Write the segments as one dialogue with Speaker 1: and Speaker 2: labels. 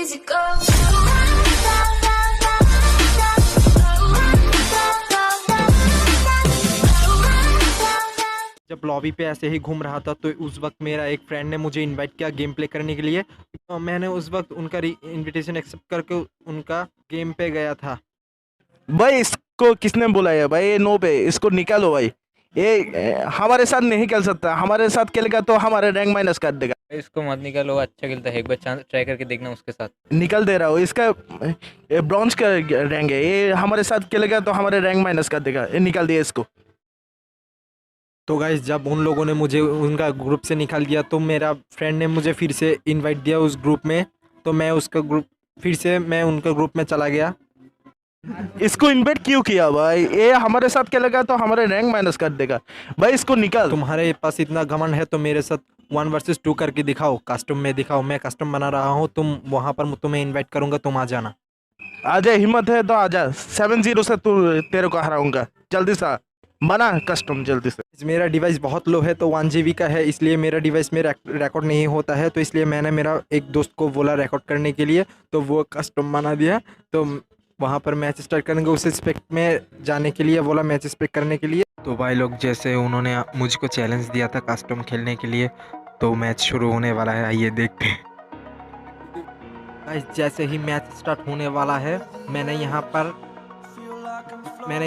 Speaker 1: easy go.
Speaker 2: जब lobby पे ऐसे ही घूम रहा था तो उस वक्त मेरा एक फ्रेंड ने मुझे इनवाइट किया गेम प्ले करने के लिए। तो मैंने उस वक्त उनका इनविटेशन एक्सेप्ट करके उनका गेम पे गया था।
Speaker 3: भाई इसको किसने बुलाया भाई? ये नो पे इसको निकालो भाई। ये हमारे साथ नहीं खेल सकता, हमारे साथ खेलेगा तो हमारे रैंक माइनस कर देगा।
Speaker 4: इसको मत निकालो, अच्छा खेलता है, एक बार चांस ट्राई करके देखना उसके साथ।
Speaker 3: निकल दे रहा हो, इसका ब्रॉन्ज का रैंक है, ये हमारे साथ खेलेगा तो हमारे रैंक माइनस कर देगा। ये निकाल दिया इसको।
Speaker 2: तो गाइस जब उन लोगों ने मुझे उनका ग्रुप से निकाल दिया तो मेरा फ्रेंड ने मुझे फिर से इनवाइट दिया उस ग्रुप में। तो मैं उसका ग्रुप फिर से मैं उनका ग्रुप में चला गया।
Speaker 3: इसको इन्वाइट क्यों किया भाई? ये हमारे साथ खेलेगा तो हमारे रैंक माइनस कर देगा भाई, इसको निकाल।
Speaker 2: तुम्हारे पास इतना घमंड है तो मेरे साथ 1 वर्सेस 2 करके दिखाओ, कस्टम में दिखाओ। मैं कस्टम बना रहा हूँ, तुम वहाँ पर तुम्हें इनवाइट करूँगा, तुम आ जाना।
Speaker 3: आजा, हिम्मत है तो आजा। 7-0 से तू तेरे को हराऊंगा। जल्दी से बना कस्टम जल्दी से।
Speaker 2: मेरा डिवाइस बहुत लो है तो 1 GB का है, इसलिए मेरा डिवाइस में रिकॉर्ड नहीं होता है। तो इसलिए मैंने मेरा एक दोस्त को बोला रिकॉर्ड करने के लिए, तो वो कस्टम बना दिया। तो वहाँ पर मैच स्टार्ट करेंगे, उस स्पेक्ट में जाने के लिए बोला, मैच स्पेक्ट करने के लिए। तो भाई लोग जैसे उन्होंने मुझको चैलेंज दिया था कस्टम खेलने के लिए, तो मैच शुरू होने वाला है, आइए देखते हैं। गाइस जैसे ही मैच स्टार्ट होने वाला है मैंने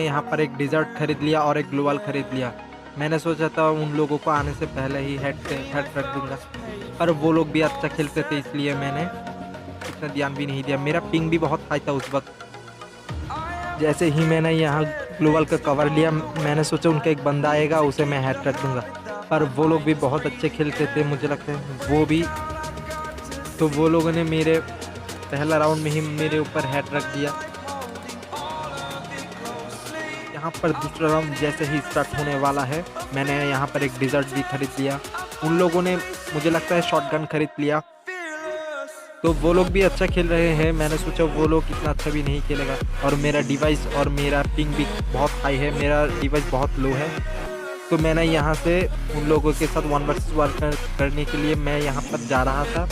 Speaker 2: यहाँ पर एक डिज़र्ट खरीद लिया और एक ग्लोवाल खरीद लिया। मैंने सोचा था उन लोगों को आने से पहले ही हेड रख दूंगा, पर वो लोग भी अच्छा खेलते थे इसलिए मैंने इतना ध्यान भी नहीं दिया। मेरा पिंग भी बहुत हाई था उस वक्त। जैसे ही मैंने यहाँ ग्लोवाल का कवर लिया मैंने सोचा उनका एक बंदा आएगा, उसे मैं हेड रख दूंगा, पर वो लोग भी बहुत अच्छे खेलते थे, मुझे लगता है वो भी। तो वो लोगों ने मेरे पहला राउंड में ही मेरे ऊपर हेड रख दिया। यहाँ पर दूसरा राउंड जैसे ही स्टार्ट होने वाला है मैंने यहाँ पर एक डिज़र्ट भी खरीद लिया। उन लोगों ने मुझे लगता है शॉटगन खरीद लिया। तो वो लोग भी अच्छा खेल रहे हैं, मैंने सोचा वो लोग इतना अच्छा भी नहीं खेलेगा। और मेरा डिवाइस और मेरा पिंग भी बहुत हाई है, मेरा डिवाइस बहुत लो है। तो मैंने यहाँ से उन लोगों के साथ 1 वर्सेस 1 करने के लिए मैं यहाँ पर जा रहा था।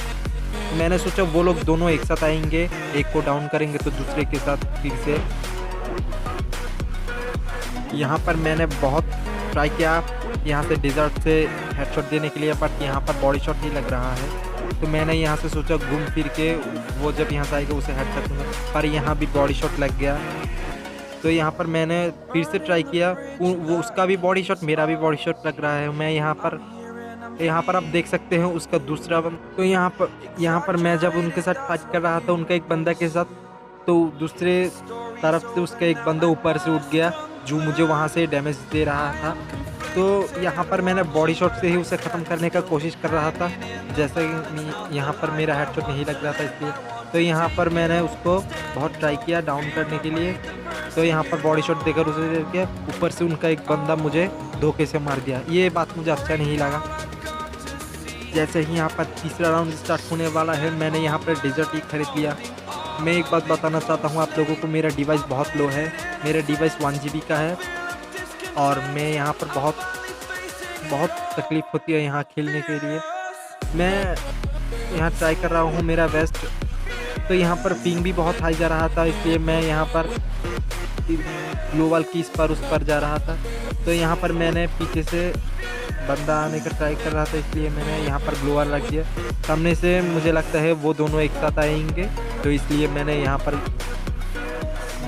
Speaker 2: मैंने सोचा वो लोग दोनों एक साथ आएंगे, एक को डाउन करेंगे तो दूसरे के साथ फिर से। यहाँ पर मैंने बहुत ट्राई किया यहाँ से डिज़र्ट से हेडशॉट देने के लिए, बट यहाँ पर बॉडी शॉट ही लग रहा है। तो मैंने यहाँ से सोचा घूम फिर के वो जब यहाँ से आएगा उसे हेडशॉट दूंगा, पर यहाँ भी बॉडी शॉट लग गया। तो यहाँ पर मैंने फिर से ट्राई किया, वो उसका भी बॉडी शॉट मेरा भी बॉडी शॉट लग रहा है। मैं यहाँ पर आप देख सकते हैं उसका दूसरा तो यहाँ पर मैं जब उनके साथ फाइट कर रहा था उनका एक बंदा के साथ, तो दूसरे तरफ से उसका एक बंदा ऊपर से उठ गया जो मुझे वहाँ से डैमेज दे रहा था। तो यहाँ पर मैंने बॉडी शॉट से ही उसे ख़त्म करने का कोशिश कर रहा था, जैसे कि यहाँ पर मेरा हेडशॉट नहीं लग रहा था इसलिए। तो यहाँ पर मैंने उसको बहुत ट्राई किया डाउन करने के लिए। तो यहाँ पर बॉडी शॉट देकर उसे दे दिया, ऊपर से उनका एक बंदा मुझे धोखे से मार दिया। ये बात मुझे अच्छा नहीं लगा। जैसे ही यहाँ पर तीसरा राउंड स्टार्ट होने वाला है मैंने यहाँ पर डिज़र्ट ही खरीद लिया। मैं एक बात बताना चाहता हूँ आप लोगों को, मेरा डिवाइस बहुत लो है, मेरा डिवाइस 1 GB का है और मैं यहाँ पर बहुत तकलीफ़ होती है यहाँ खेलने के लिए। मैं यहाँ ट्राई कर रहा हूँ मेरा बेस्ट। तो यहाँ पर पिंग भी बहुत हाई जा रहा था, इसलिए मैं यहाँ पर ग्लोवाल की उस पर जा रहा था। तो यहाँ पर मैंने पीछे से बंदा आने का ट्राई कर रहा था, इसलिए मैंने यहाँ पर ग्लोवाल रख दिया। सामने से मुझे लगता है वो दोनों एक साथ आएंगे, तो इसलिए मैंने यहाँ पर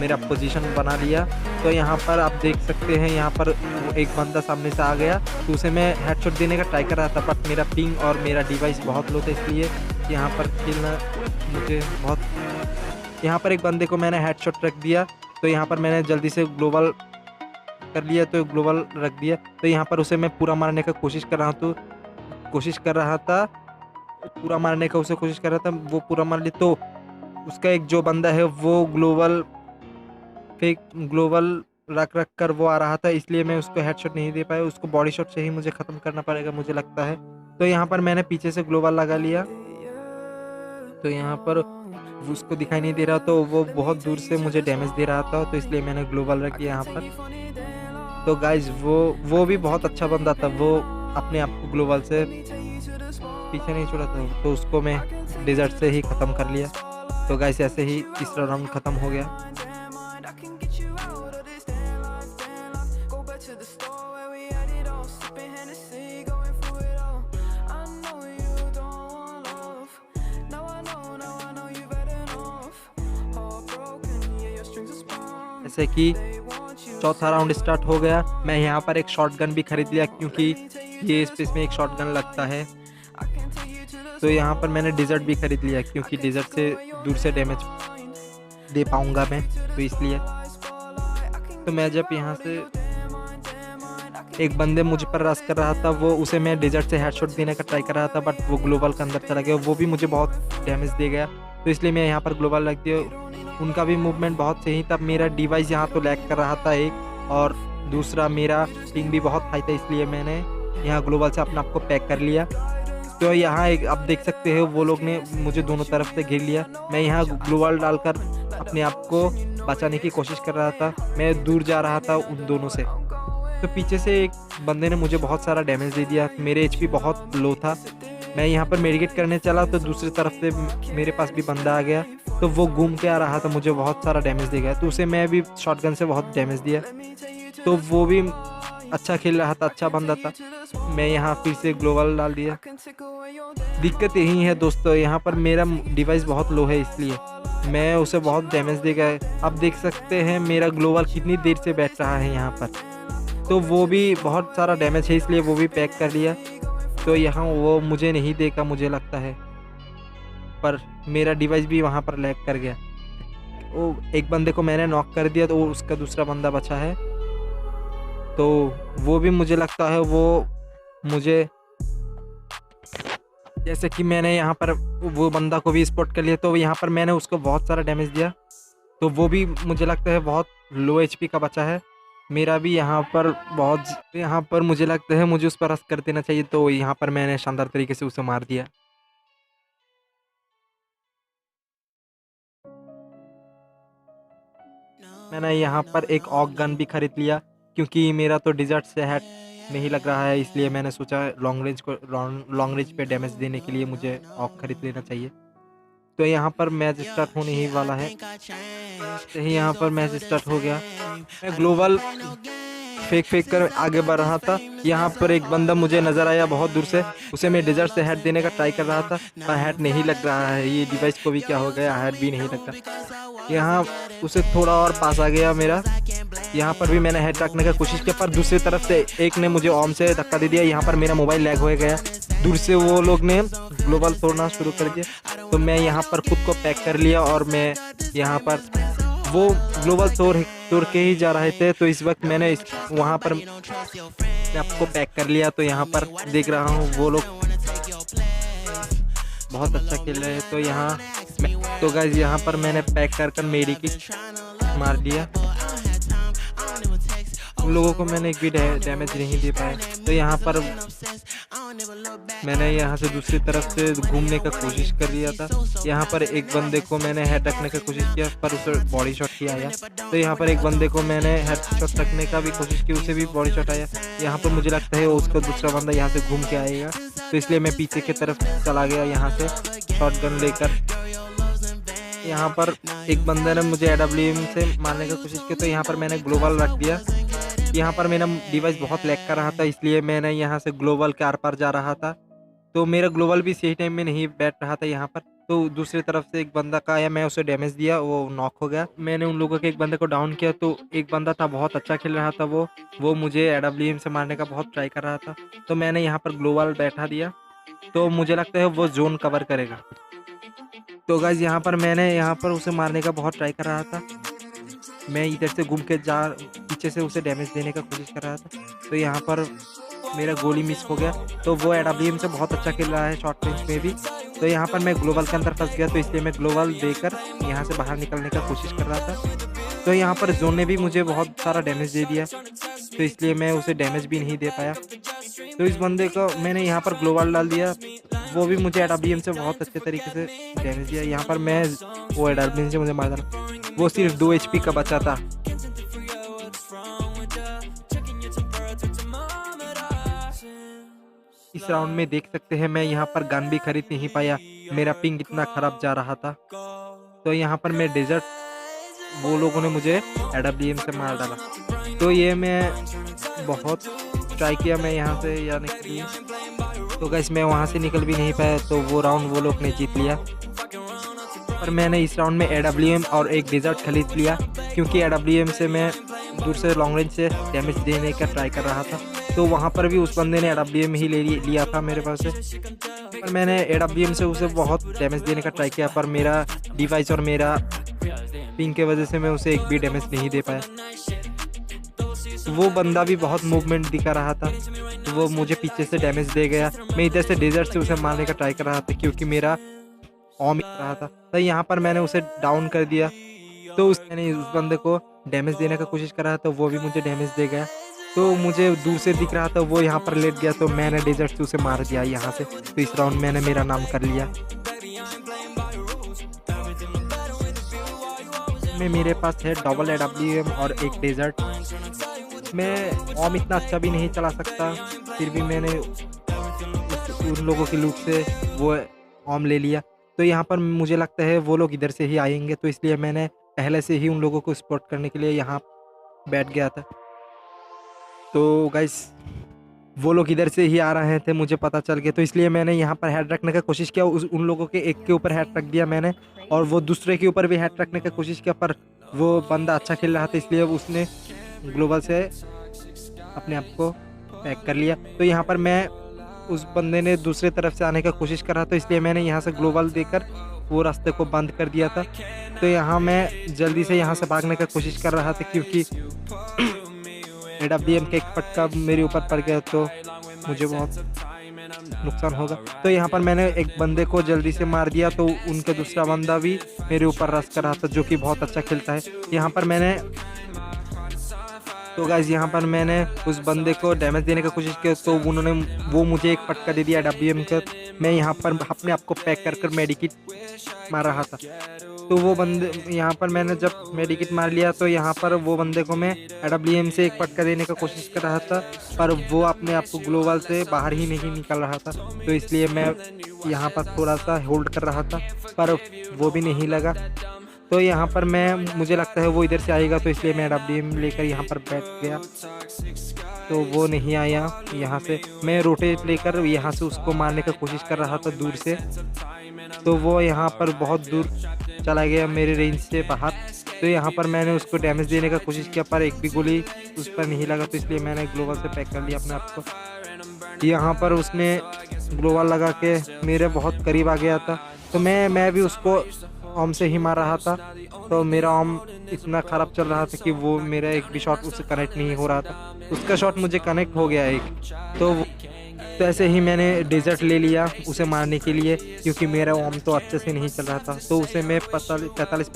Speaker 2: मेरा पोजीशन बना लिया। तो यहाँ पर आप देख सकते हैं यहाँ पर एक बंदा सामने से आ गया, तो उसे मैं हेडशॉट देने का ट्राई कर रहा था, बट मेरा पिंग और मेरा डिवाइस बहुत लो था, इसलिए यहाँ पर खेलना मुझे बहुत। यहाँ पर एक बंदे को मैंने हेडशॉट रख दिया। तो यहाँ पर मैंने जल्दी से ग्लोबल कर लिया, तो ग्लोबल रख दिया। तो यहाँ पर उसे मैं पूरा मारने का कोशिश कर रहा था, वो पूरा मार लिया। तो उसका एक जो बंदा है वो ग्लोबल रख कर वो आ रहा था, इसलिए मैं उसको हेडशॉट नहीं दे पाया। उसको बॉडी शॉट से ही मुझे ख़त्म करना पड़ेगा मुझे लगता है। तो यहाँ पर मैंने पीछे से ग्लोबल लगा लिया, तो यहाँ पर उसको दिखाई नहीं दे रहा, तो वो बहुत दूर से मुझे डैमेज दे रहा था, तो इसलिए मैंने ग्लोबल रख दिया यहाँ पर। तो गाइज वो भी बहुत अच्छा बंदा था, वो अपने आप को ग्लोबल से पीछे नहीं छोड़ा था, तो उसको मैं डेजर्ट से ही ख़त्म कर लिया। तो गाइस ऐसे ही तीसरा राउंड ख़त्म हो गया। जैसे कि चौथा राउंड स्टार्ट हो गया। मैं यहाँ पर एक शॉटगन भी खरीद लिया क्योंकि ये स्पेस में एक शॉटगन लगता है। तो यहाँ पर मैंने डिजर्ट भी खरीद लिया क्योंकि डिजर्ट से दूर से डैमेज दे पाऊँगा मैं, तो इसलिए। तो मैं जब यहाँ से एक बंदे मुझ पर रश कर रहा था, वो उसे मैं डिजर्ट से हेडशॉट देने का ट्राई कर रहा था, बट वो ग्लोबल के अंदर चला गया, वो भी मुझे बहुत डैमेज दे गया। तो इसलिए मैं यहाँ पर ग्लोबल लग दिया। उनका भी मूवमेंट बहुत सही था। मेरा डिवाइस यहाँ तो लैग कर रहा था एक, और दूसरा मेरा पिंग भी बहुत हाई था, इसलिए मैंने यहाँ ग्लोबल से अपने आप को पैक कर लिया। तो यहाँ एक आप देख सकते हो वो लोग ने मुझे दोनों तरफ से घेर लिया। मैं यहाँ ग्लोबल डालकर अपने आप को बचाने की कोशिश कर रहा था। मैं दूर जा रहा था उन दोनों से। तो पीछे से एक बंदे ने मुझे बहुत सारा डैमेज दे दिया। मेरे एचपी बहुत लो था। मैं यहाँ पर मेडिकेट करने चला तो दूसरी तरफ से मेरे पास भी बंदा आ गया, तो वो घूम के आ रहा था, मुझे बहुत सारा डैमेज दे गया। तो उसे मैं भी शॉटगन से बहुत डैमेज दिया। तो वो भी अच्छा खेल रहा था, अच्छा बंदा था। मैं यहाँ फिर से ग्लोबल डाल दिया। दिक्कत यही है दोस्तों, यहाँ पर मेरा डिवाइस बहुत लो है, इसलिए मैं उसे बहुत डैमेज दे गया। आप देख सकते हैं मेरा ग्लोबल कितनी देर से बैठ रहा है यहाँ पर। तो वो भी बहुत सारा डैमेज है, इसलिए वो भी पैक कर लिया। तो यहाँ वो मुझे नहीं देखा मुझे लगता है, पर मेरा डिवाइस भी वहाँ पर लैग कर गया। वो एक बंदे को मैंने नॉक कर दिया, तो उसका दूसरा बंदा बचा है। तो वो भी मुझे लगता है वो मुझे, जैसे कि मैंने यहाँ पर वो बंदा को भी स्पॉट कर लिया, तो यहाँ पर मैंने उसको बहुत सारा डैमेज दिया। तो वो भी मुझे लगता है बहुत लो एचपी का बचा है। मेरा भी यहाँ पर मुझे लगता है मुझे उस पर रश कर देना चाहिए। तो यहाँ पर मैंने शानदार तरीके से उसे मार दिया। मैंने यहाँ पर एक ऑक गन भी खरीद लिया क्योंकि मेरा तो डिजर्ट से हेड नहीं लग रहा है, इसलिए मैंने सोचा लॉन्ग रेंज पे डैमेज देने के लिए मुझे ऑक खरीद लेना चाहिए। तो यहाँ पर मैच स्टार्ट होने ही वाला है। यहाँ पर मैच स्टार्ट हो गया। मैं ग्लोबल फेंक कर आगे बढ़ रहा था। यहाँ पर एक बंदा मुझे नज़र आया बहुत दूर से, उसे मैं डिजर्ट से हेड देने का ट्राई कर रहा था, पर हेड नहीं लग रहा है। ये डिवाइस को भी क्या हो गया, हेड भी नहीं लगता। यहाँ उसे थोड़ा और पास आ गया मेरा। यहाँ पर भी मैंने हेड रखने का कोशिश किया, पर दूसरी तरफ से एक ने मुझे ऑर्म से धक्का दे दिया। यहाँ पर मेरा मोबाइल लैग हो गया। दूर से वो लोग ने ग्लोबल तोड़ना शुरू कर दिया। तो मैं यहाँ पर खुद को पैक कर लिया, और मैं यहाँ पर वो ग्लोबल तोड़ के ही जा रहे थे। तो इस वक्त मैंने वहाँ पर आपको पैक कर लिया। तो यहाँ पर देख रहा हूँ वो लोग बहुत अच्छा खेल रहे हैं। तो यहाँ तो गाइस यहाँ पर मैंने पैक कर मेरी किट मार दिया। उन लोगों को मैंने एक भी डैमेज नहीं दे पाया। तो यहाँ पर मैंने यहाँ से दूसरी तरफ से घूमने का कोशिश कर लिया था। यहाँ पर एक बंदे को मैंने हेड रखने का कोशिश किया, पर उसे बॉडी शॉट ही आया। तो यहाँ पर एक बंदे को मैंने हेड शॉट रखने का भी कोशिश की, उसे भी बॉडी शॉट आया। यहाँ पर मुझे लगता है उसका दूसरा बंदा यहाँ से घूम के आएगा, तो इसलिए मैं पीछे की तरफ चला गया यहाँ से शॉटगन लेकर। यहाँ पर एक बंदे ने मुझे AWM से मारने का कोशिश किया, तो यहाँ पर मैंने ग्लोबल रख दिया। यहाँ पर मेरा डिवाइस बहुत लैग कर रहा था, इसलिए मैंने यहाँ से ग्लोबल के आर पार जा रहा था। तो मेरा ग्लोबल भी सही टाइम में नहीं बैठ रहा था यहाँ पर। तो दूसरी तरफ से एक बंदा का आया, मैं उसे डैमेज दिया, वो नॉक हो गया। मैंने उन लोगों के एक बंदे को डाउन किया। तो एक बंदा था बहुत अच्छा खेल रहा था, वो मुझे AWM से मारने का बहुत ट्राई कर रहा था। तो मैंने यहाँ पर ग्लोबल बैठा दिया। तो मुझे लगता है वो जोन कवर करेगा। तो गाइस यहाँ पर मैंने यहाँ पर उसे मारने का बहुत ट्राई कर रहा था। मैं इधर से घूम के पीछे से उसे डैमेज देने का कोशिश कर रहा था। तो यहाँ पर मेरा गोली मिस हो गया। तो वो AWM से बहुत अच्छा खेल रहा है शॉर्ट रेंज में भी। तो यहाँ पर मैं ग्लोबल के अंदर फंस गया, तो इसलिए मैं ग्लोबल देकर यहाँ से बाहर निकलने का कोशिश कर रहा था। तो यहाँ पर जोन ने भी मुझे बहुत सारा डैमेज दे दिया, तो इसलिए मैं उसे डैमेज भी नहीं दे पाया। तो इस बंदे को मैंने यहाँ पर ग्लोबल डाल दिया, वो भी मुझे AWM से बहुत अच्छे तरीके से डैमेज दिया। यहाँ पर मैं वो AWM से मुझे मार डाला, वो सिर्फ 2 HP का बचा था। इस राउंड में देख सकते हैं मैं यहाँ पर गन भी खरीद नहीं पाया, मेरा पिंग इतना खराब जा रहा था। तो यहाँ पर मैं डेजर्ट, वो लोगों ने मुझे AWM से मार डाला। तो ये मैं बहुत ट्राई किया मैं यहाँ से जाने के लिए, तो गाइस मैं वहाँ से निकल भी नहीं पाया, तो वो राउंड वो लोग ने जीत लिया। पर मैंने इस राउंड में AWM और एक डेजर्ट खरीद लिया, क्योंकि AWM से मैं दूर से लॉन्ग रेंज से डैमेज देने का ट्राई कर रहा था। तो वहाँ पर भी उस बंदे ने AWM ही लिया था मेरे पास से, पर मैंने AWM से उसे बहुत डैमेज देने का ट्राई किया, पर मेरा डिवाइस और मेरा पिंग के वजह से मैं उसे एक भी डैमेज नहीं दे पाया। वो बंदा भी बहुत मूवमेंट दिखा रहा था, तो वो मुझे पीछे से डैमेज दे गया। मैं इधर से डेजर्ट से उसे मारने का ट्राई कर रहा था, क्योंकि मेरा ऑम रहा था। तो यहाँ पर मैंने उसे डाउन कर दिया, तो मैंने उस बंदे को डैमेज देने का कोशिश कर रहा था, वो भी मुझे डैमेज दे गया। तो मुझे दूर से दिख रहा था वो यहाँ पर लेट गया, तो मैंने डेजर्ट से उसे मार दिया यहाँ से। तो इस राउंड मैंने मेरा नाम कर लिया। में मेरे पास है डबल AWM और एक डेजर्ट। मैं ऑम इतना अच्छा भी नहीं चला सकता, फिर भी मैंने उन लोगों के लूट से वो ऑम ले लिया। तो यहाँ पर मुझे लगता है वो लोग इधर से ही आएंगे, तो इसलिए मैंने पहले से ही उन लोगों को स्पॉट करने के लिए यहाँ बैठ गया था। तो गाइस वो लोग इधर से ही आ रहे थे, मुझे पता चल गया, तो इसलिए मैंने यहाँ पर हेड रखने का कोशिश किया। उन लोगों के एक के ऊपर हेड रख दिया मैंने, और वो दूसरे के ऊपर भी हेड रखने का कोशिश किया, पर वो बंदा अच्छा खेल रहा था, इसलिए उसने ग्लोबल से अपने आप को पैक कर लिया। तो यहाँ पर मैं, उस बंदे ने दूसरे तरफ से आने का कोशिश कर रहा था, इसलिए मैंने यहाँ से ग्लोबल देकर वो रास्ते को बंद कर दिया था। तो यहाँ मैं जल्दी से यहाँ से भागने का कोशिश कर रहा था, क्योंकि AWM का एक पटका मेरे ऊपर पड़ गया तो मुझे बहुत नुकसान होगा। तो यहाँ पर मैंने एक बंदे को जल्दी से मार दिया, तो उनका दूसरा बंदा भी मेरे ऊपर रश कर रहा था, जो कि बहुत अच्छा खेलता है। यहाँ पर मैंने, तो गाइस यहाँ पर मैंने उस बंदे को डैमेज देने का कोशिश किया, तो उन्होंने वो मुझे एक पटका दे दिया AWM का। मैं यहाँ पर अपने आप को पैक कर कर मेडिकिट मार रहा था। तो वो बंदे, यहाँ पर मैंने जब मेडिकिट मार लिया, तो यहाँ पर वो बंदे को मैं AWM से एक पटका देने का कोशिश कर रहा था, पर वो अपने आप को ग्लोबल से बाहर ही नहीं निकल रहा था। तो इसलिए मैं यहाँ पर थोड़ा सा होल्ड कर रहा था, पर वो भी नहीं लगा। तो यहाँ पर मुझे लगता है वो इधर से आएगा, तो इसलिए मैं AWM लेकर यहाँ पर बैठ गया। तो वो नहीं आया, यहाँ से मैं रोटेट लेकर यहाँ से उसको मारने का कोशिश कर रहा था दूर से। तो वो यहाँ पर बहुत दूर चला गया मेरे रेंज से बाहर। तो यहाँ पर मैंने उसको डैमेज देने का कोशिश किया, पर एक भी गोली उस पर नहीं लगा, तो इसलिए मैंने ग्लोबल से पैक कर लिया अपने आप को। यहाँ पर उसने ग्लोबल लगा के मेरे बहुत करीब आ गया था, तो मैं भी उसको ऑम से ही मार रहा था। तो मेरा ऑम इतना ख़राब चल रहा था कि वो मेरा एक भी शॉट उससे कनेक्ट नहीं हो रहा था। उसका शॉट मुझे कनेक्ट हो गया एक। तो ऐसे ही मैंने डेजर्ट ले लिया उसे मारने के लिए, क्योंकि मेरा ऑम तो अच्छे से नहीं चल रहा था। तो उसे मैं 45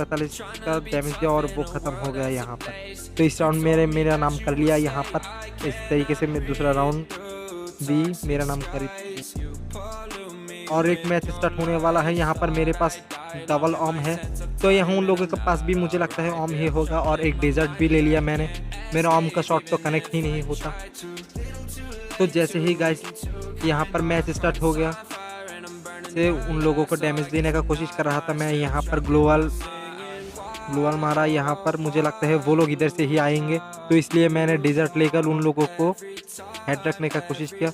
Speaker 2: का डैमेज दिया और वो ख़त्म हो गया यहाँ पर। तो इस राउंड मेरा नाम कर लिया यहाँ पर। इस तरीके से मैं दूसरा राउंड भी मेरा नाम कर, और एक मैच स्टार्ट होने वाला है। यहाँ पर मेरे पास डबल ऑम है, तो यहाँ उन लोगों के पास भी मुझे लगता है ऑम ही होगा। और एक डेजर्ट भी ले लिया मैंने, मेरा ऑम का शॉट तो कनेक्ट ही नहीं होता। तो जैसे ही गाइस यहाँ पर मैच स्टार्ट हो गया, से उन लोगों को डैमेज देने का कोशिश कर रहा था मैं। यहाँ पर ग्लोबल मारा, यहाँ पर मुझे लगता है वो लोग इधर से ही आएंगे, तो इसलिए मैंने डेजर्ट लेकर उन लोगों को हेड रखने का कोशिश किया।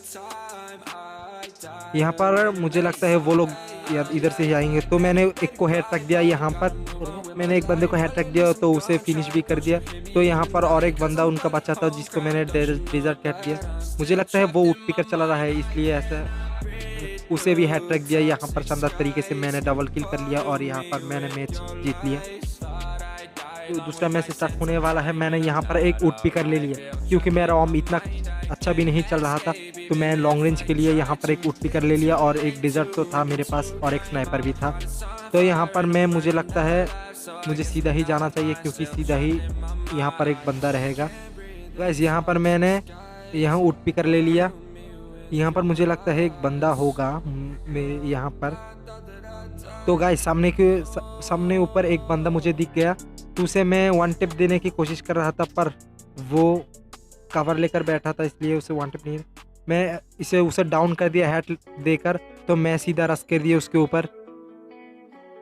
Speaker 2: यहाँ पर मुझे लगता है वो लोग इधर से ही आएंगे, तो मैंने एक को हेड रख दिया यहाँ पर। मैंने एक बंदे को हेड रख दिया, तो उसे फिनिश भी कर दिया। तो यहाँ पर और एक बंदा उनका बचा था, जिसको मैंने डेजर्ट हेड दिया। मुझे लगता है वो उठ पिकर चला रहा है, इसलिए ऐसा उसे भी हेड रख दिया। यहाँ पर शानदार तरीके से मैंने डबल किल कर लिया, और यहाँ पर मैंने मैच जीत लिया। तो दूसरा मैच स्टार्ट होने वाला है। मैंने यहाँ पर एक वुड पिकर ले लिया, क्योंकि मेरा ऑम इतना अच्छा भी नहीं चल रहा था, तो मैं लॉन्ग रेंज के लिए यहाँ पर एक वुड पिकर ले लिया। और एक डेजर्ट तो था मेरे पास, और एक स्नाइपर भी था। तो यहाँ पर मुझे लगता है मुझे सीधा ही जाना चाहिए, क्योंकि सीधा ही यहाँ पर एक बंदा रहेगा। वैसे यहाँ पर मैंने यहाँ वुड पिकर ले लिया। यहाँ पर मुझे लगता है एक बंदा होगा यहाँ पर। तो गाइस सामने ऊपर एक बंदा मुझे दिख गया, तो उसे मैं वन टिप देने की कोशिश कर रहा था, पर वो कवर लेकर बैठा था, इसलिए उसे वन टिप नहीं। मैं उसे डाउन कर दिया हेड देकर। तो मैं सीधा रश कर दिया उसके ऊपर।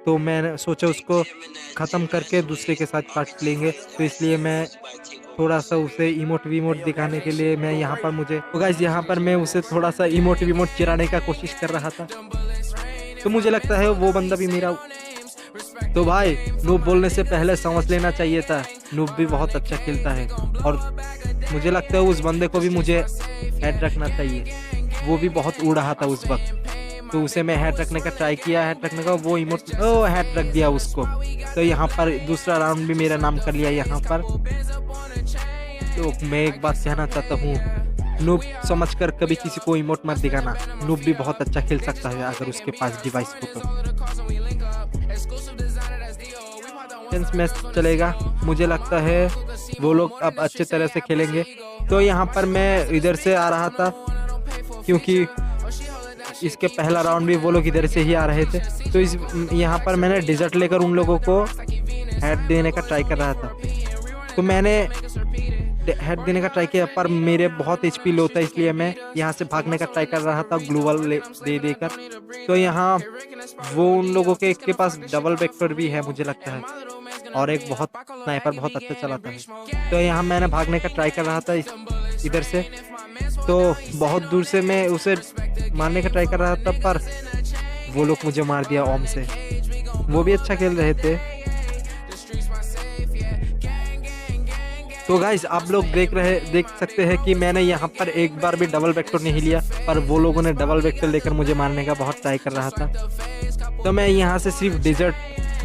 Speaker 2: तो मैंने सोचा उसको ख़त्म करके दूसरे के साथ पार्ट लेंगे, तो इसलिए मैं थोड़ा-सा उसे इमोट-विमोट दिखाने के लिए मैं यहाँ पर मुझे तो गाइस यहाँ पर मैं उसे थोड़ा-सा इमोट-विमोट चिढ़ाने का कोशिश कर रहा था। तो मुझे लगता है वो बंदा भी मेरा तो भाई नूब बोलने से पहले समझ लेना चाहिए था, नूब भी बहुत अच्छा खेलता है और मुझे लगता है उस बंदे को भी मुझे हेड रखना चाहिए। वो भी बहुत उड़ रहा था उस वक़्त, तो उसे मैं हेड रखने का ट्राई किया, हेड रखने का वो इमोट हेड रख दिया उसको। तो यहाँ पर दूसरा राउंड भी मेरा नाम कर लिया यहाँ पर। तो मैं एक बात कहना चाहता हूँ, नूब समझकर कभी किसी को इमोट मत दिखाना। नूब भी बहुत अच्छा खेल सकता है अगर उसके पास डिवाइस हो तो। मैच चलेगा, मुझे लगता है वो लोग अब अच्छे तरह से खेलेंगे। तो यहाँ पर मैं इधर से आ रहा था क्योंकि इसके पहला राउंड भी वो लोग इधर से ही आ रहे थे। तो इस यहाँ पर मैंने डिजर्ट लेकर उन लोगों को हेड देने का ट्राई कर रहा था। तो मैंने हेड देने का ट्राई किया पर मेरे बहुत एचपी लो था, इसलिए मैं यहाँ से भागने का ट्राई कर रहा था ग्लूवल दे देकर। तो यहाँ वो उन लोगों के पास डबल वेक्टर भी है मुझे लगता है, और एक बहुत स्नाइपर बहुत अच्छा चलाता है। तो यहाँ मैंने भागने का ट्राई कर रहा था इधर से, तो बहुत दूर से मैं उसे मारने का ट्राई कर रहा था पर वो लोग मुझे मार दिया ओम से। वो भी अच्छा खेल रहे थे। तो गाइस आप लोग देख सकते हैं कि मैंने यहाँ पर एक बार भी डबल वेक्टर नहीं लिया, पर वो लोगों ने डबल वेक्टर लेकर मुझे मारने का बहुत ट्राई कर रहा था। तो मैं यहाँ से सिर्फ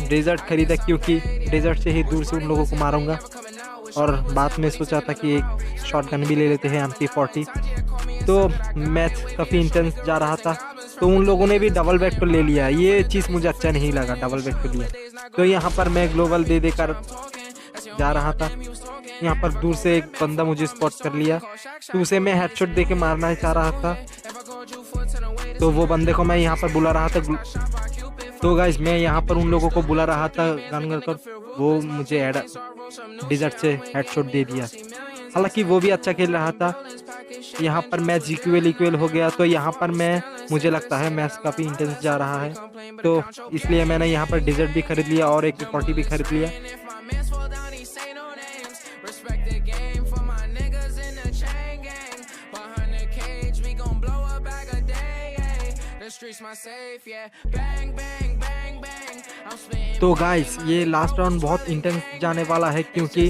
Speaker 2: डेजर्ट खरीदा क्योंकि डेजर्ट से ही दूर से उन लोगों को मारूंगा, और बाद में सोचा था कि एक शॉटगन भी ले लेते हैं MP40। तो मैच काफ़ी इंटेंस जा रहा था, तो उन लोगों ने भी डबल वेक्टर ले लिया। ये चीज़ मुझे अच्छा नहीं लगा, डबल वेक्टर लिया। तो यहाँ पर मैं ग्लोबल दे देकर जा रहा था। यहाँ पर दूर से एक बंदा मुझे स्पॉट कर लिया, तो उसे मैं हेडशॉट देके मारना चाह रहा था। तो वो बंदे को मैं यहाँ पर बुला रहा था। तो गाइस मैं यहाँ पर उन लोगों को बुला रहा था गन कर, वो मुझे डिजर्ट से हेडशॉट दे दिया। हालांकि वो भी अच्छा खेल रहा था। यहाँ पर मैच इक्वल हो गया। तो यहाँ पर मुझे लगता है मैच काफ़ी इंटेंस जा रहा है, तो इसलिए मैंने यहाँ पर डिजर्ट भी खरीद लिया और AK-40 भी खरीद लिया। तो गाइस ये लास्ट राउंड बहुत इंटेंस जाने वाला है, क्योंकि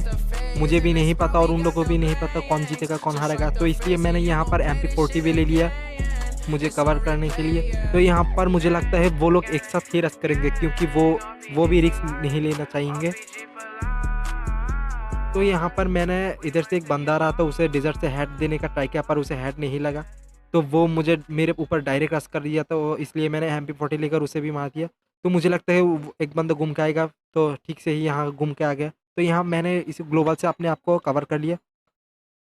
Speaker 2: मुझे भी नहीं पता और उन लोगों को भी नहीं पता कौन जीतेगा कौन हारेगा। तो इसलिए मैंने यहाँ पर MP40 भी ले लिया मुझे कवर करने के लिए। तो यहाँ पर मुझे लगता है वो लोग एक साथ ही रश करेंगे, क्योंकि वो भी रिस्क नहीं लेना चाहेंगे। तो यहाँ पर मैंने इधर से एक बंदा रहा था, उसे डिजर्ट से हेड देने का ट्राई किया पर उसे हेड नहीं लगा, तो वो मुझे मेरे ऊपर डायरेक्ट रश कर दिया। तो इसलिए मैंने MP40 लेकर उसे भी मार दिया। तो मुझे लगता है एक बंदा घूम के आएगा, तो ठीक से ही यहाँ घूम के आ गया। तो यहाँ मैंने इस ग्लोबल से अपने आप को कवर कर लिया।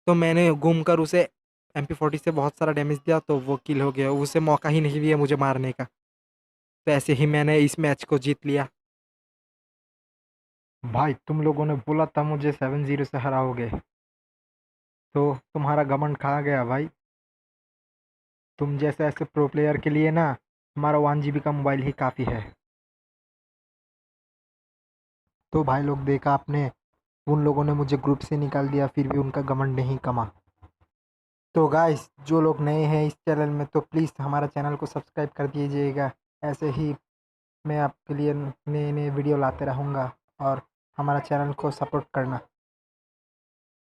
Speaker 2: तो मैंने घूम कर उसे MP40 से बहुत सारा डैमेज दिया, तो वो किल हो गया। उसे मौका ही नहीं दिया मुझे मारने का। तो ऐसे ही मैंने इस मैच को जीत लिया। भाई तुम लोगों ने बोला था मुझे 7-0 से हराओगे, तो तुम्हारा घमंड खा गया भाई। तुम जैसे ऐसे प्रो प्लेयर के लिए ना हमारा 1 GB का मोबाइल ही काफ़ी है। तो भाई लोग देखा आपने, उन लोगों ने मुझे ग्रुप से निकाल दिया, फिर भी उनका घमंड नहीं कमा। तो गाइस जो लोग नए हैं इस चैनल में, तो प्लीज़ हमारा चैनल को सब्सक्राइब कर दीजिएगा। ऐसे ही मैं आपके लिए नए नए वीडियो लाते रहूँगा, और हमारा चैनल को सपोर्ट करना।